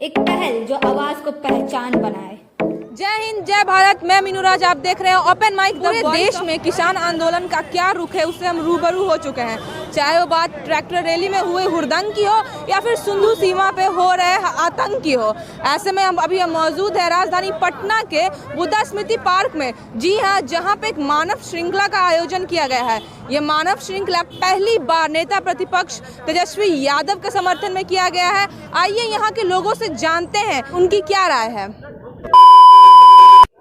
एक पहल जो आवाज को पहचान बनाए। जय हिंद, जय भारत। मैं मीनू राज, आप देख रहे हैं ओपन माइक। पूरे देश में किसान आंदोलन का क्या रुख है उससे हम रूबरू हो चुके हैं। चाहे वो बात ट्रैक्टर रैली में हुए हुड़दंग की हो या फिर सिंधु सीमा पे हो रहे आतंक की हो। ऐसे में हम मौजूद है राजधानी पटना के बुद्धा स्मृति पार्क में। जी हाँ, जहाँ पे एक मानव श्रृंखला का आयोजन किया गया है। ये मानव श्रृंखला पहली बार नेता प्रतिपक्ष तेजस्वी यादव के समर्थन में किया गया है। आइए यहाँ के लोगों से जानते हैं उनकी क्या राय है।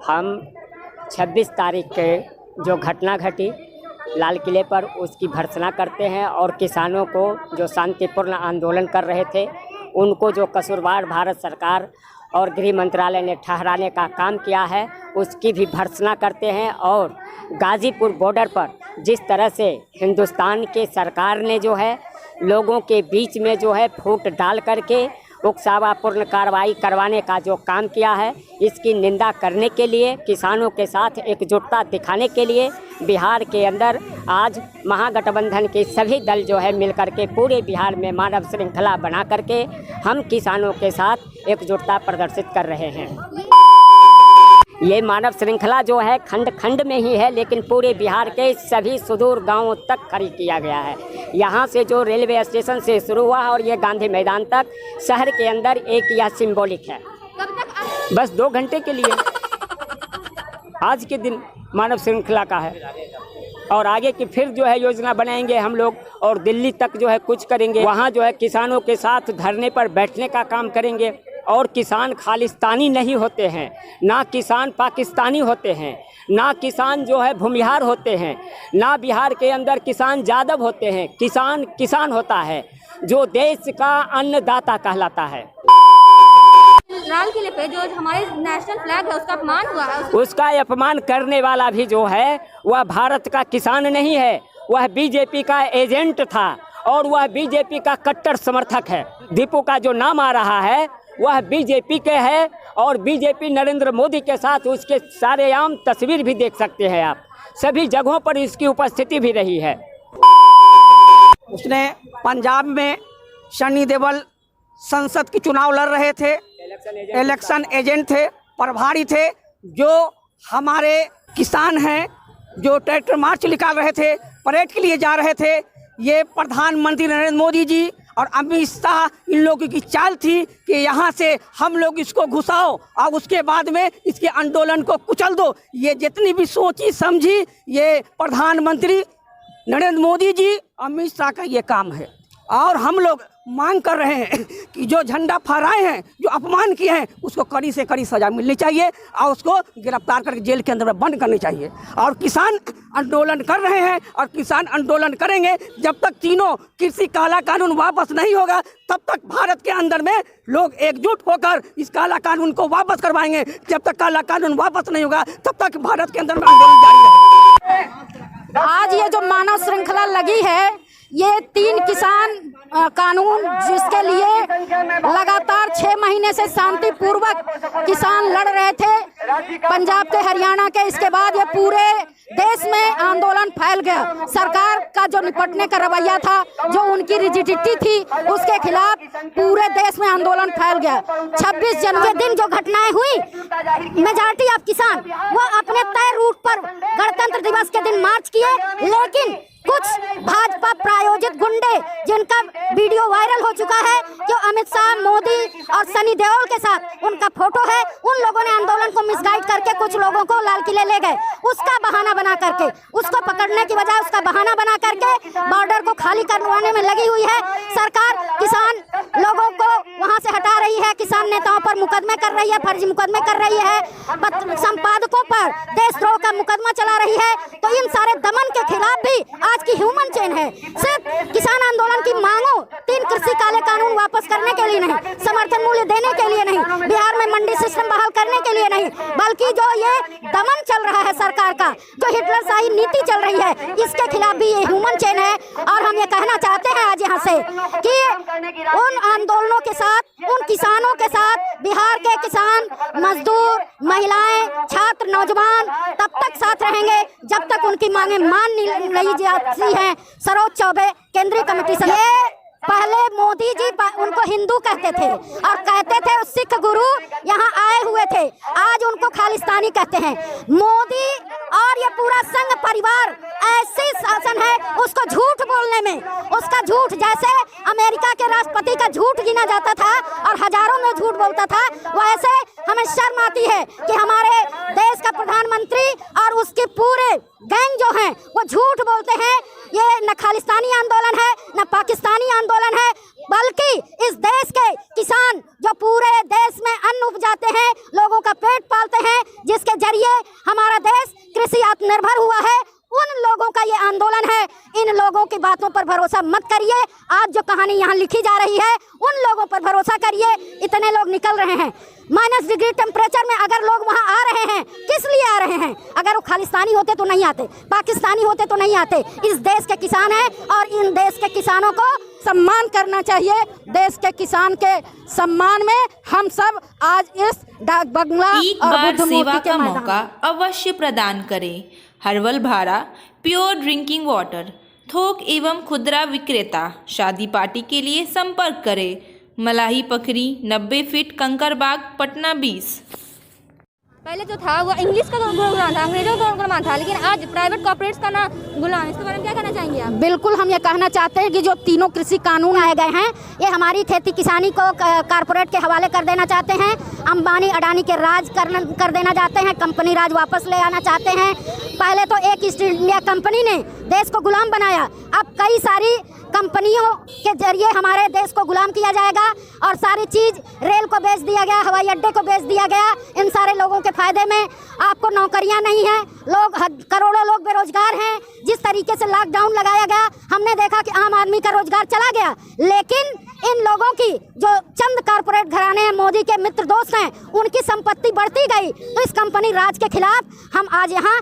हम 26 तारीख के जो घटना घटी लाल किले पर, उसकी भर्त्सना करते हैं और किसानों को जो शांतिपूर्ण आंदोलन कर रहे थे उनको जो कसूरवार भारत सरकार और गृह मंत्रालय ने ठहराने का काम किया है उसकी भी भर्त्सना करते हैं। और गाज़ीपुर बॉर्डर पर जिस तरह से हिंदुस्तान के सरकार ने जो है लोगों के बीच में जो है फूट डाल करके उकसावापूर्ण कार्रवाई करवाने का जो काम किया है, इसकी निंदा करने के लिए, किसानों के साथ एकजुटता दिखाने के लिए बिहार के अंदर आज महागठबंधन के सभी दल जो है मिलकर के पूरे बिहार में मानव श्रृंखला बना करके हम किसानों के साथ एकजुटता प्रदर्शित कर रहे हैं। ये मानव श्रृंखला जो है खंड खंड में ही है, लेकिन पूरे बिहार के सभी सुदूर गांवों तक खड़ी किया गया है। यहाँ से जो रेलवे स्टेशन से शुरू हुआ और ये गांधी मैदान तक शहर के अंदर एक यह सिंबॉलिक है। बस 2 घंटे के लिए आज के दिन मानव श्रृंखला का है और आगे की फिर जो है योजना बनाएंगे हम लोग और दिल्ली तक जो है कुछ करेंगे। वहाँ जो है किसानों के साथ धरने पर बैठने का काम करेंगे। और किसान खालिस्तानी नहीं होते हैं, ना किसान पाकिस्तानी होते हैं, ना किसान जो है भूमिहार होते हैं, ना बिहार के अंदर किसान जादव होते हैं। किसान किसान होता है जो देश का अन्नदाता कहलाता है। लाल किले पे जो हमारे नेशनल फ्लैग है उसका अपमान हुआ है। उसका अपमान करने वाला भी जो है वह भारत का किसान नहीं है, वह बीजेपी का एजेंट था और वह बीजेपी का कट्टर समर्थक है। दीपू का जो नाम आ रहा है वह बीजेपी के है और बीजेपी नरेंद्र मोदी के साथ उसके सारेआम तस्वीर भी देख सकते हैं आप। सभी जगहों पर इसकी उपस्थिति भी रही है। उसने पंजाब में सनी देओल संसद की चुनाव लड़ रहे थे, इलेक्शन एजेंट थे, प्रभारी थे। जो हमारे किसान हैं जो ट्रैक्टर मार्च निकाल रहे थे, परेड के लिए जा रहे थे, ये प्रधानमंत्री नरेंद्र मोदी जी और अमित शाह इन लोगों की चाल थी कि यहाँ से हम लोग इसको घुसाओ और उसके बाद में इसके आंदोलन को कुचल दो। ये जितनी भी सोची समझी ये प्रधानमंत्री नरेंद्र मोदी जी अमित शाह का ये काम है। और हम लोग मांग कर रहे हैं कि जो झंडा फहराए हैं, जो अपमान किए हैं, उसको कड़ी से कड़ी सजा मिलनी चाहिए और उसको गिरफ्तार करके जेल के अंदर में बंद करनी चाहिए। और किसान आंदोलन कर रहे हैं और किसान आंदोलन करेंगे जब तक तीनों कृषि काला कानून वापस नहीं होगा, तब तक भारत के अंदर में लोग एकजुट होकर इस काला कानून को वापस करवाएंगे। जब तक काला कानून वापस नहीं होगा तब तक भारत के अंदर में आंदोलन जारी रहेगा। आज ये जो मानव श्रृंखला लगी है, ये 3 किसान कानून जिसके लिए लगातार 6 महीने से शांतिपूर्वक किसान लड़ रहे थे पंजाब के, हरियाणा के। इसके बाद ये पूरे देश में आंदोलन फैल गया। सरकार का जो निपटने का रवैया था, जो उनकी रिजिडिटी थी, उसके खिलाफ पूरे देश में आंदोलन फैल गया। 26 जनवरी के दिन जो घटनाएं हुई, मेजॉरिटी ऑफ किसान वो अपने तय रूट पर गणतंत्र दिवस के दिन मार्च किए, लेकिन कुछ भाजपा प्रायोजित गुंडे जिनका वीडियो वायरल हो चुका है, जो अमित शाह, मोदी और सनी देओल के साथ उनका फोटो है, उन लोगों ने आंदोलन को मिसगाइड करके कुछ लोगों को लाल किले ले गए। उसका बहाना बना करके, उसको पकड़ने की बजाय उसका बहाना बना करके बॉर्डर को खाली करवाने में लगी हुई है सरकार। किसान लोगों को वहां से हटा रही है, किसान नेताओं पर मुकदमे कर रही है, फर्जी मुकदमे कर रही है, संपादकों पर देशद्रोह का मुकदमा चला रही है। तो इन सारे दमन के खिलाफ भी आज की ह्यूमन चेन है। सिर्फ किसान आंदोलन की मांगों 3 कृषि काले कानून वापस करने के लिए नहीं, समर्थन मूल्य देने के लिए नहीं, बिहार में मंडी सिस्टम बहाल करने के लिए नहीं, बल्कि जो ये दमन चल रहा है सरकार का, जो हिटलरशाही नीति चल रही है, इसके खिलाफ भी ये ह्यूमन चेन है। और हम ये कहना चाहते हैं आज यहाँ से कि उन आंदोलनों के साथ, उन किसानों के साथ बिहार के किसान, मजदूर, महिलाएं, छात्र, नौजवान तब तक साथ रहेंगे जब तक उनकी मांगे मान नहीं जाती हैं। सरोज चौबे, केंद्रीय कमेटी से। पहले मोदी जी उनको हिंदू कहते थे और कहते थे सिख गुरु यहाँ आए हुए थे, आज उनको खालिस्तानी कहते हैं। मोदी और ये पूरा संघ परिवार ऐसी शासन है, उसको झूठ बोलने में, उसका झूठ जैसे अमेरिका के राष्ट्रपति का झूठ गिना जाता था और हजारों में झूठ बोलता था, वैसे हमें शर्म आती है कि हमारे देश का प्रधानमंत्री और उसके पूरे गैंग जो हैं वो झूठ बोलते हैं। ये न खालिस्तानी आंदोलन है न पाकिस्तानी आंदोलन है, बल्कि इस देश के किसान जो पूरे देश में अन्न उपजाते हैं, लोगों का पेट पालते हैं, जिसके जरिए हमारा देश कृषि आत्मनिर्भर हुआ है, उन लोगों का ये आंदोलन है। इन लोगों की बातों पर भरोसा मत करिए। आज जो कहानी यहाँ लिखी जा रही है उन लोगों पर भरोसा करिए। इतने लोग निकल रहे हैं -डिग्री टेम्परेचर में, अगर लोग वहाँ आ रहे हैं किस लिए आ रहे हैं? अगर वो खालिस्तानी होते तो नहीं आते, पाकिस्तानी होते तो नहीं आते। इस देश के किसान हैं और इन देश के किसानों को सम्मान करना चाहिए। देश के किसान के सम्मान में हम सब आज इस डाक बंगला एक और बार बुद्ध सेवा मूर्ति का के मौका अवश्य प्रदान करें। हर्बल भारा, प्योर ड्रिंकिंग वाटर, थोक एवं खुदरा विक्रेता। शादी पार्टी के लिए संपर्क करें। मलाही पखरी, 90 फीट, कंकरबाग, पटना 20। पहले जो था वो इंग्लिश का गुलाम था, अंग्रेजों का गुलाम था, लेकिन आज प्राइवेट कॉर्पोरेट्स का ना गुलाम। इसके बारे में क्या कहना चाहेंगे आप? बिल्कुल, हम ये कहना चाहते हैं कि जो तीनों कृषि कानून आए गए हैं, ये हमारी खेती किसानी को कारपोरेट के हवाले कर देना चाहते हैं। अंबानी अडानी के राज कर देना चाहते हैं, कंपनी राज वापस ले आना चाहते हैं। पहले तो एक ईस्ट इंडिया कंपनी ने देश को गुलाम बनाया, अब कई सारी कंपनियों के जरिए हमारे देश को गुलाम किया जाएगा और सारी चीज़ रेल को बेच दिया गया, हवाई अड्डे को बेच दिया गया। इन सारे लोगों के फायदे में आपको नौकरियां नहीं हैं, लोग करोड़ों लोग बेरोजगार हैं। जिस तरीके से लॉकडाउन लगाया गया, हमने देखा कि आम आदमी का रोजगार चला गया, लेकिन इन लोगों की जो चंद कारपोरेट घराने हैं, मोदी के मित्र दोस्त हैं, उनकी संपत्ति बढ़ती गई। तो इस कंपनी राज के खिलाफ हम आज यहाँ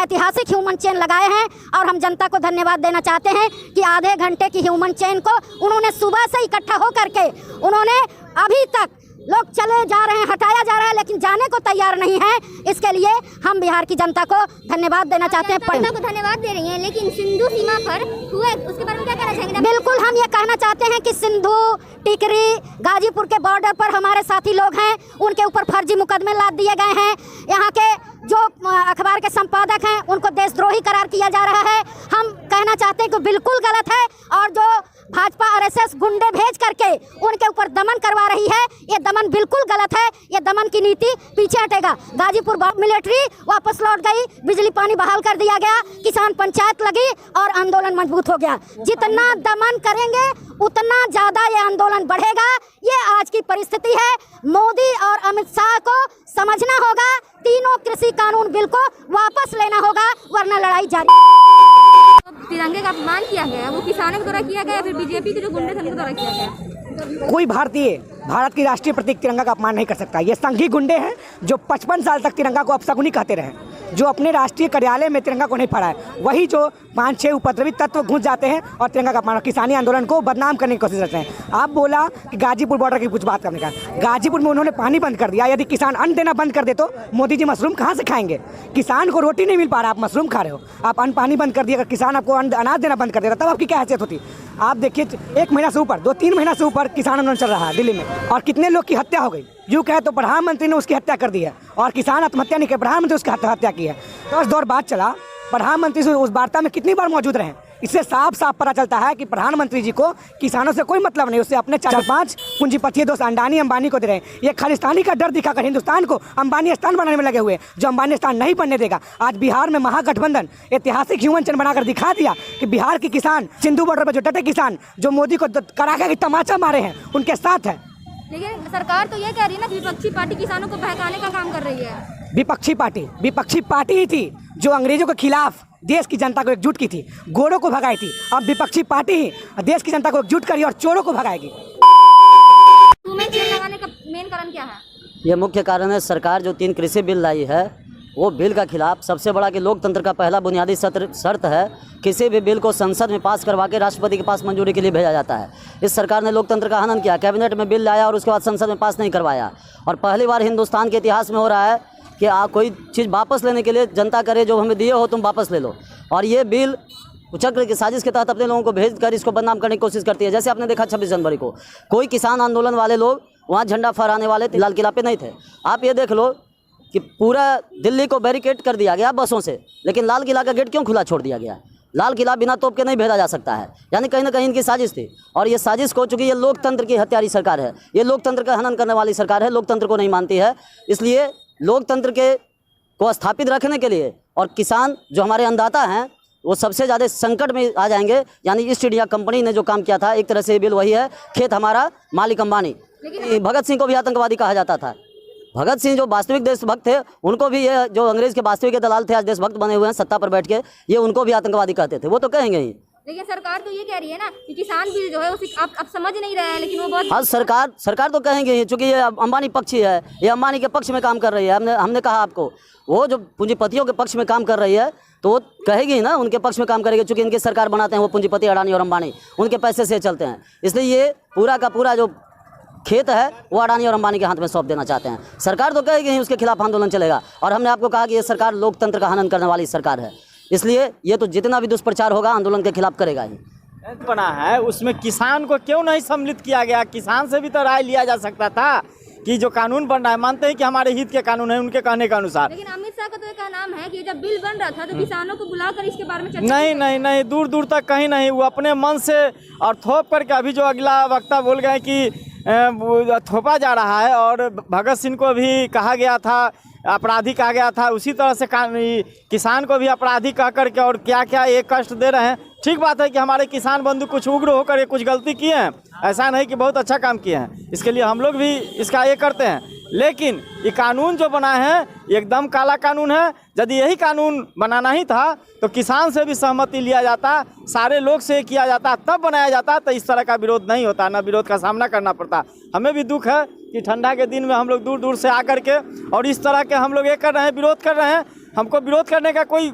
ऐतिहासिक ह्यूमन चेन लगाए हैं और हम जनता को धन्यवाद देना चाहते हैं कि आधे घंटे की ह्यूमन चेन को उन्होंने सुबह से इकट्ठा हो करके उन्होंने अभी तक लोग चले जा रहे हैं, हटाया जा रहा है, लेकिन जाने को तैयार नहीं है। इसके लिए हम बिहार की जनता को धन्यवाद देना चाहते हैं। जनता को धन्यवाद दे रही हैं, लेकिन सिंधु सीमा पर हुए उसके बारे में क्या कहना चाहेंगे? बिल्कुल, हम ये कहना चाहते हैं कि सिंधु, टिकरी, गाजीपुर के बॉर्डर पर हमारे साथी लोग हैं, उनके ऊपर फर्जी मुकदमे लाद दिए गए हैं। यहाँ के जो अखबार के संपादक हैं उनको देशद्रोही करार किया जा रहा है। हम कहना चाहते हैं कि बिल्कुल गलत है और जो भाजपा RSS गुंडे भेज करके उनके ऊपर दमन करवा रही है, ये दमन बिल्कुल गलत है। ये दमन की नीति पीछे हटेगा। गाजीपुर मिलिट्री वापस लौट गई, बिजली पानी बहाल कर दिया गया, किसान पंचायत लगी और आंदोलन मजबूत हो गया। जितना दमन करेंगे उतना ज़्यादा ये आंदोलन बढ़ेगा। ये आज की परिस्थिति है। मोदी और अमित शाह को समझना होगा, तीनों कृषि कानून बिल को वापस लेना होगा, वरना लड़ाई जारी। तिरंगे का अपमान किया गया, वो किसानों के द्वारा किया गया, फिर बीजेपी के जो गुंडे थे उनके द्वारा किया गया। कोई भारतीय भारत की राष्ट्रीय प्रतीक तिरंगा का अपमान नहीं कर सकता। ये संघी गुंडे हैं जो 55 साल तक तिरंगा को अपशकुनी कहते रहे, जो अपने राष्ट्रीय कार्यालय में तिरंगा को नहीं फहराए, वही जो 5-6 उपद्रवी तत्व घुस जाते हैं और तिरंगा का अपमान, किसानी आंदोलन को बदनाम करने की कोशिश करते हैं। आप बोला कि गाजीपुर बॉर्डर की कुछ बात करने का, गाजीपुर में उन्होंने पानी बंद कर दिया। यदि किसान अन्न देना बंद कर दे तो मोदी जी मशरूम कहाँ से खाएंगे? किसान को रोटी नहीं मिल पा रहा, आप मशरूम खा रहे हो। आप अन्न पानी बंद कर दिया, अगर किसान आपको अनाज देना बंद कर देता तब आपकी क्या हैसियत होती? आप देखिए 1 महीना से ऊपर, 2-3 महीना से ऊपर किसान आंदोलन चल रहा है दिल्ली में, और कितने लोग की हत्या हो गई। यूँ कहे तो प्रधानमंत्री ने उसकी हत्या कर दी है और किसान आत्महत्या नहीं किया, प्रधानमंत्री उसकी हत्या की है। तो 10 दौर बात चला, प्रधानमंत्री से उस वार्ता में कितनी बार मौजूद रहे। इससे साफ साफ पता चलता है कि प्रधानमंत्री जी को किसानों से कोई मतलब नहीं। उससे अपने 4-5 पूंजीपति दोस्त अडानी अंबानी को दे रहे हैं। ये खालिस्तानी का डर दिखाकर हिंदुस्तान को अंबानी स्थान बनाने में लगे हुए, जो अंबानी स्थान नहीं बनने देगा। आज बिहार में महागठबंधन ऐतिहासिक ह्यूमन चैन बनाकर दिखा दिया कि बिहार के किसान, सिंधु बॉर्डर पर जो डटे किसान, जो मोदी को कड़ाके की तमाचा मारे हैं, उनके साथ है। लेकिन सरकार तो ये कह रही है ना कि विपक्षी पार्टी किसानों को बहकाने का काम कर रही है। विपक्षी पार्टी ही थी जो अंग्रेजों के खिलाफ देश की जनता को एकजुट की थी, गोरों को भगाई थी। अब विपक्षी पार्टी ही देश की जनता को एकजुट करी और चोरों को भगाएगी। तुम्हें चेन लगाने का मेन कारण क्या है? यह मुख्य कारण है, सरकार जो 3 कृषि बिल लाई है वो बिल का खिलाफ। सबसे बड़ा कि लोकतंत्र का पहला बुनियादी शर्त है, किसी भी बिल को संसद में पास करवा के राष्ट्रपति के पास मंजूरी के लिए भेजा जाता है। इस सरकार ने लोकतंत्र का हनन किया, कैबिनेट में बिल लाया और उसके बाद संसद में पास नहीं करवाया। और पहली बार हिंदुस्तान के इतिहास में हो रहा है कि कोई चीज़ वापस लेने के लिए जनता करे, जो हमें दिए हो तुम वापस ले लो। और ये बिल कुचक्र की साजिश के तहत अपने लोगों को भेजकर इसको बदनाम करने की कोशिश करती है। जैसे आपने देखा 26 जनवरी को कोई किसान आंदोलन वाले लोग वहाँ झंडा फहराने वाले लाल किला पे नहीं थे। आप ये देख लो कि पूरा दिल्ली को बैरिकेड कर दिया गया बसों से, लेकिन लाल किला का गेट क्यों खुला छोड़ दिया गया? लाल किला बिना तोप के नहीं भेजा जा सकता है। यानी कहीं ना कहीं इनकी साजिश थी, और ये साजिश को, चूँकि ये लोकतंत्र की हत्यारी सरकार है, ये लोकतंत्र का हनन करने वाली सरकार है, लोकतंत्र को नहीं मानती है। इसलिए लोकतंत्र के को स्थापित रखने के लिए और किसान जो हमारे अन्नदाता हैं वो सबसे ज़्यादा संकट में आ जाएंगे। यानी ईस्ट इंडिया कंपनी ने जो काम किया था, एक तरह से ये बिल वही है, खेत हमारा मालिक अंबानी। भगत सिंह को भी आतंकवादी कहा जाता था। भगत सिंह जो वास्तविक देशभक्त थे, उनको भी ये जो अंग्रेज के वास्तविक दलाल थे आज देशभक्त बने हुए हैं सत्ता पर बैठ के, ये उनको भी आतंकवादी कहते थे। वो तो कहेंगे ही। लेकिन सरकार तो ये कह रही है ना कि किसान बिल जो है उसे आप समझ नहीं रहे हैं, लेकिन वो बहुत हाँ, सरकार तो कहेंगे ही, चूँकि ये अंबानी पक्षी है, ये अंबानी के पक्ष में काम कर रही है। हमने कहा आपको, वो जो पूंजीपतियों के पक्ष में काम कर रही है तो वो कहेगी ही ना, उनके पक्ष में काम करेगी। चूँकि इनकी सरकार बनाते हैं वो पूंजीपति अडानी और अंबानी, उनके पैसे से चलते हैं। इसलिए ये पूरा का पूरा जो खेत है वो अडानी और अंबानी के हाथ में सौंप देना चाहते हैं। सरकार तो कहेगी ही उसके खिलाफ आंदोलन चलेगा। और हमने आपको कहा कि ये सरकार लोकतंत्र का हनन करने वाली सरकार है, इसलिए ये तो जितना भी दुष्प्रचार होगा आंदोलन के खिलाफ करेगा ही। बना है उसमें किसान को क्यों नहीं सम्मिलित किया गया? किसान से भी तो राय लिया जा सकता था कि जो कानून बन रहा है, मानते हैं कि हमारे हित के कानून है उनके कहने के अनुसार। लेकिन अमित शाह का तो एक नाम है कि जब बिल बन रहा था तो किसानों को बुलाकर इसके बारे में चर्चा नहीं, दूर दूर तक कहीं नहीं। वो अपने मन से और थोप करके, अभी जो अगला वक्ता बोल गए कि थोपा जा रहा है, और भगत सिंह को भी कहा गया था अपराधी कहा गया था, उसी तरह से किसान को भी अपराधी कह करके और क्या क्या ये कष्ट दे रहे हैं। ठीक बात है कि हमारे किसान बंधु कुछ उग्र होकर ये कुछ गलती किए हैं, ऐसा नहीं कि बहुत अच्छा काम किए हैं, इसके लिए हम लोग भी इसका ये करते हैं। लेकिन ये कानून जो बना है एकदम काला कानून है। यदि यही कानून बनाना ही था तो किसान से भी सहमति लिया जाता, सारे लोग से किया जाता, तब बनाया जाता, तो इस तरह का विरोध नहीं होता, ना विरोध का सामना करना पड़ता। हमें भी दुख है कि ठंडा के दिन में हम लोग दूर दूर से आकर के और इस तरह के हम लोग ये कर रहे हैं, विरोध कर रहे हैं। हमको विरोध करने का कोई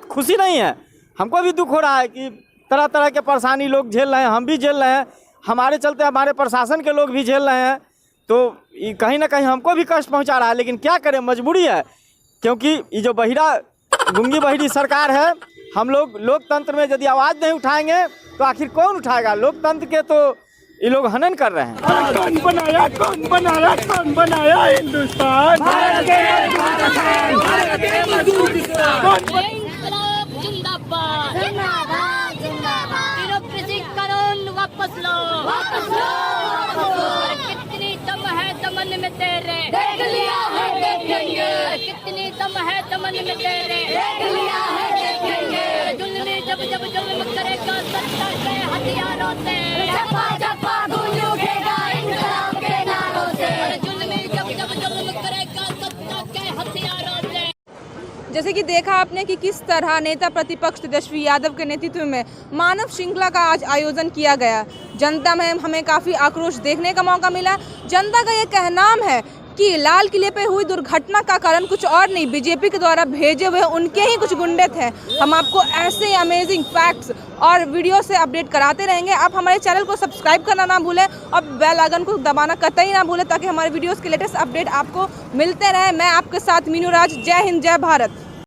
खुशी नहीं है, हमको भी दुख हो रहा है कि तरह तरह के परेशानी लोग झेल रहे हैं, हम भी झेल रहे हैं, हमारे चलते हमारे प्रशासन के लोग भी झेल रहे हैं। तो कहीं ना कहीं हमको भी कष्ट पहुंचा रहा है, लेकिन क्या करें, मजबूरी है। क्योंकि ये जो गूंगी बहिरी सरकार है, हम लोग लोकतंत्र में यदि आवाज़ नहीं उठाएंगे तो आखिर कौन उठाएगा? लोकतंत्र के तो ये लोग हनन कर रहे हैं। कौन बनाया हिंदुस्तान? कानून वापस लो, कितनी दम है दमन में तेरे, देख लिया है देखेंगे, कितनी दम है दमन में तेरे, देख लिया है देखेंगे। जुल्मी जब जब जुल्म करेगा सत्ता के हथियारों से, जपा जपा गूंज उठेगा इंकलाब के नारों से, जुल्मी जब जब जुल्म करेगा सत्ता के हथियारों से। जैसे कि देखा आपने कि किस तरह नेता प्रतिपक्ष तेजस्वी यादव के नेतृत्व में मानव श्रृंखला का आज आयोजन किया गया। जनता में हमें काफ़ी आक्रोश देखने का मौका मिला। जनता का ये कहनाम है कि लाल किले पे हुई दुर्घटना का कारण कुछ और नहीं, बीजेपी के द्वारा भेजे हुए उनके ही कुछ गुंडे थे। हम आपको ऐसे अमेजिंग फैक्ट्स और वीडियो से अपडेट कराते रहेंगे। आप हमारे चैनल को सब्सक्राइब करना ना भूलें और बेल आइकन को दबाना कतई ना भूलें, ताकि हमारे वीडियोस के लेटेस्ट अपडेट आपको मिलते रहे। मैं आपके साथ मीनू राज। जय हिंद, जय भारत।